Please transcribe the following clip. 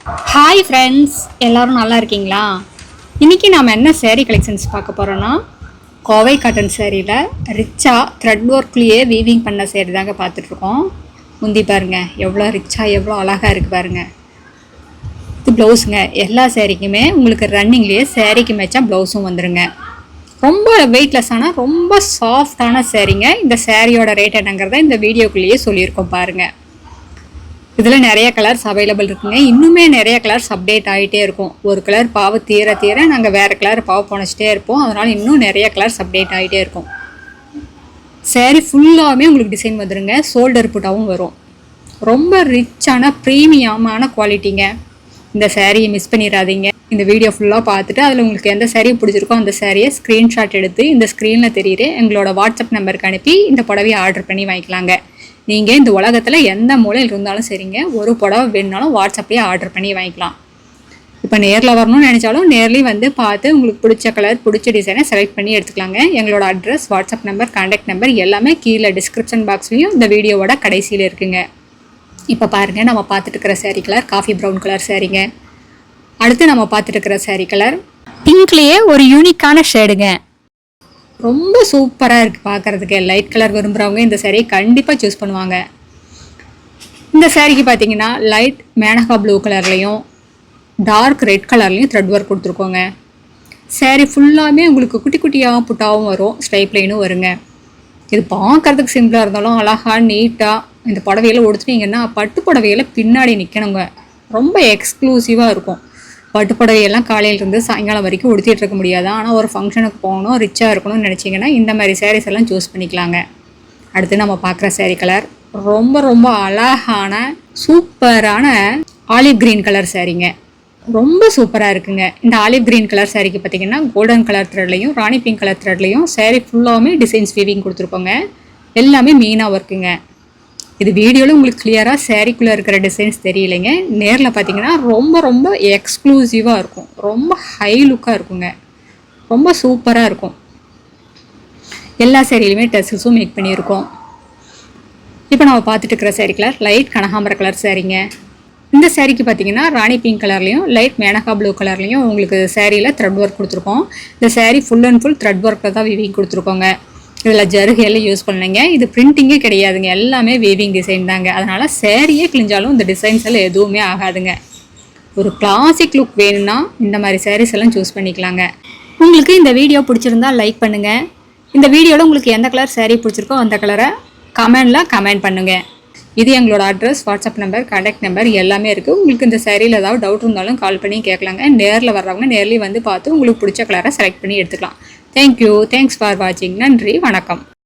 Hi friends, எல்லோரும் நல்லா இருக்கீங்களா? இன்றைக்கி நாம் என்ன சேரீ கலெக்ஷன்ஸ் பார்க்க போகிறோன்னா, கோவை காட்டன் சேரீயில் ரிச்சாக த்ரெட் ஒர்க்லேயே வீவிங் பண்ண சேரீ தாங்க பார்த்துட்ருக்கோம். முந்தி பாருங்கள் எவ்வளோ ரிச்சாக எவ்வளோ அழகாக இருக்குது பாருங்கள். இது ப்ளவுஸுங்க. எல்லா சேரீக்குமே உங்களுக்கு ரன்னிங்லேயே சேரீக்கு மேட்சாக ப்ளவுஸும் வந்துடுங்க. ரொம்ப வெயிட்லெஸ்ஸான ரொம்ப சாஃப்டான சேரீங்க. இந்த சேரீயோட ரேட் என்னங்கிறத இந்த வீடியோக்குள்ளேயே சொல்லியிருக்கோம் பாருங்கள். இதில் நிறைய கலர்ஸ் அவைலபிள் இருக்குங்க. இன்னுமே நிறைய கலர்ஸ் அப்டேட் ஆகிட்டே இருக்கும். ஒரு கலர் பாவு தீர நாங்கள் வேறு கலர் பாவு போனச்சிட்டே இருப்போம். அதனால் இன்னும் நிறைய கலர்ஸ் அப்டேட் ஆகிட்டே இருக்கும். சேரீ ஃபுல்லாகவே உங்களுக்கு டிசைன் வந்துடுங்க. ஷோல்டர் புட்டாவும் வரும். ரொம்ப ரிச்சான ப்ரீமியமான குவாலிட்டிங்க. இந்த சேரீயை மிஸ் பண்ணிடாதீங்க. இந்த வீடியோ ஃபுல்லாக பார்த்துட்டு அதில் உங்களுக்கு எந்த சேரீ பிடிச்சிருக்கோ அந்த சேரீயை ஸ்க்ரீன்ஷாட் எடுத்து இந்த ஸ்க்ரீனில் தெரியுற எங்களோட வாட்ஸ்அப் நம்பருக்கு அனுப்பி இந்த புடவையை ஆர்டர் பண்ணி வாங்கிக்கலாங்க. நீங்கள் இந்த உலகத்தில் எந்த மூலையில் இருந்தாலும் சரிங்க, ஒரு புடவை வேணுனாலும் வாட்ஸ்அப்லேயே ஆர்டர் பண்ணி வாங்கிக்கலாம். இப்போ நேரில் வரணும்னு நினச்சாலும் நேர்லேயும் வந்து பார்த்து உங்களுக்கு பிடிச்ச கலர் பிடிச்ச டிசைனை செலக்ட் பண்ணி எடுத்துக்கலாங்க. எங்களோட address, WhatsApp number, contact number எல்லாமே கீழே டிஸ்கிரிப்ஷன் பாக்ஸ்லேயும் இந்த வீடியோவோட கடைசியில் இருக்குங்க. இப்போ பாருங்கள், நம்ம பார்த்துட்டு இருக்கிற sari colour coffee brown colour சேரீங்க. அடுத்து நம்ம பார்த்துட்டு இருக்கிற சேரீ கலர் பிங்க்லேயே ஒரு யூனிக்கான ஷேடுங்க. ரொம்ப சூப்பராக இருக்குது பார்க்குறதுக்கு. லைட் கலர் விரும்புகிறவங்க இந்த சேரீயை கண்டிப்பாக சூஸ் பண்ணுவாங்க. இந்த சேரீக்கு பார்த்தீங்கன்னா லைட் மேனகா ப்ளூ கலர்லேயும் டார்க் ரெட் கலர்லேயும் த்ரெட் ஒர்க் கொடுத்துருக்கோங்க. சேரீ ஃபுல்லாகவே உங்களுக்கு குட்டி குட்டியாக புட்டாகவும் வரும், ஸ்ட்ரைப் லைனும் வருங்க. இது பார்க்குறதுக்கு சிம்பிளாக இருந்தாலும் அழகாக நீட்டாக இந்த புடவையில் உடுத்துனீங்கன்னா பட்டு புடவையில் பின்னாடி நிற்கணுங்க. ரொம்ப எக்ஸ்க்ளூசிவாக இருக்கும். பட்டு புடவையெல்லாம் காலையிலேருந்து சாயங்காலம் வரைக்கும் உடுத்திட்டு இருக்க முடியாது. ஆனால் ஒரு ஃபங்க்ஷனுக்கு போகணும், ரிச்சாக இருக்கணும்னு நினச்சிங்கன்னா இந்த மாதிரி சாரீஸ் எல்லாம் சூஸ் பண்ணிக்கலாங்க. அடுத்து நம்ம பார்க்குற சேரீ கலர் ரொம்ப ரொம்ப அழகான சூப்பரான ஆலிவ் க்ரீன் கலர் சேரீங்க. ரொம்ப சூப்பராக இருக்குங்க. இந்த ஆலிவ் க்ரீன் கலர் சேரீக்கு பார்த்தீங்கன்னா கோல்டன் கலர் த்ரெட்லையும் ராணி பிங்க் கலர் த்ரெட்லையும் சேரீ ஃபுல்லாகவே டிசைன்ஸ் வீவிங் கொடுத்துருக்கோங்க. எல்லாமே மீனாக ஒர்க்குங்க. இது வீடியோவில் உங்களுக்கு கிளியராக சேரீக்குள்ளே இருக்கிற டிசைன்ஸ் தெரியலைங்க. நேரில் பார்த்தீங்கன்னா ரொம்ப ரொம்ப எக்ஸ்க்ளூசிவாக இருக்கும். ரொம்ப ஹை லுக்காக இருக்குங்க. ரொம்ப சூப்பராக இருக்கும். எல்லா சேரீலையுமே டெசல்ஸும் மேக் பண்ணியிருக்கோம். இப்போ நம்ம பார்த்துட்டு இருக்கிற சேரீ கலர் லைட் கனகாம்பர கலர் சேரீங்க. இந்த சேரீக்கு பார்த்தீங்கன்னா ராணி பிங்க் கலர்லேயும் லைட் மேனகா ப்ளூ கலர்லேயும் உங்களுக்கு சேரீயில் த்ரெட் ஒர்க் கொடுத்துருக்கோம். இந்த sari full and full thread ஒர்க்கில் தான் வீவிங் கொடுத்துருக்கோங்க. இதில் ஜருகையெல்லாம் யூஸ் பண்ணலைங்க. இது பிரிண்டிங்கே கிடையாதுங்க. எல்லாமே வீவிங் டிசைன் தாங்க. அதனால் சேரீயே கிழிஞ்சாலும் இந்த டிசைன்ஸ் எல்லாம் எதுவுமே ஆகாதுங்க. ஒரு கிளாசிக் லுக் வேணும்னா இந்த மாதிரி சாரீஸ் எல்லாம் சூஸ் பண்ணிக்கலாங்க. உங்களுக்கு இந்த வீடியோ பிடிச்சிருந்தா லைக் பண்ணுங்கள். இந்த வீடியோவில் உங்களுக்கு எந்த கலர் சேரீ பிடிச்சிருக்கோ அந்த கலரை கமெண்டில் கமெண்ட் பண்ணுங்கள். இது எங்களோட address, WhatsApp number, contact number எல்லாமே இருக்குது. உங்களுக்கு இந்த சேரீயில் ஏதாவது டவுட் இருந்தாலும் கால் பண்ணி கேட்கலாங்க. நேரில் வர்றவங்க நேர்லேயும் வந்து பார்த்து உங்களுக்கு பிடிச்ச கலரை செலக்ட் பண்ணி எடுத்துக்கலாம். தேங்க்யூ. தேங்க்ஸ் ஃபார் வாட்சிங். நன்றி, வணக்கம்.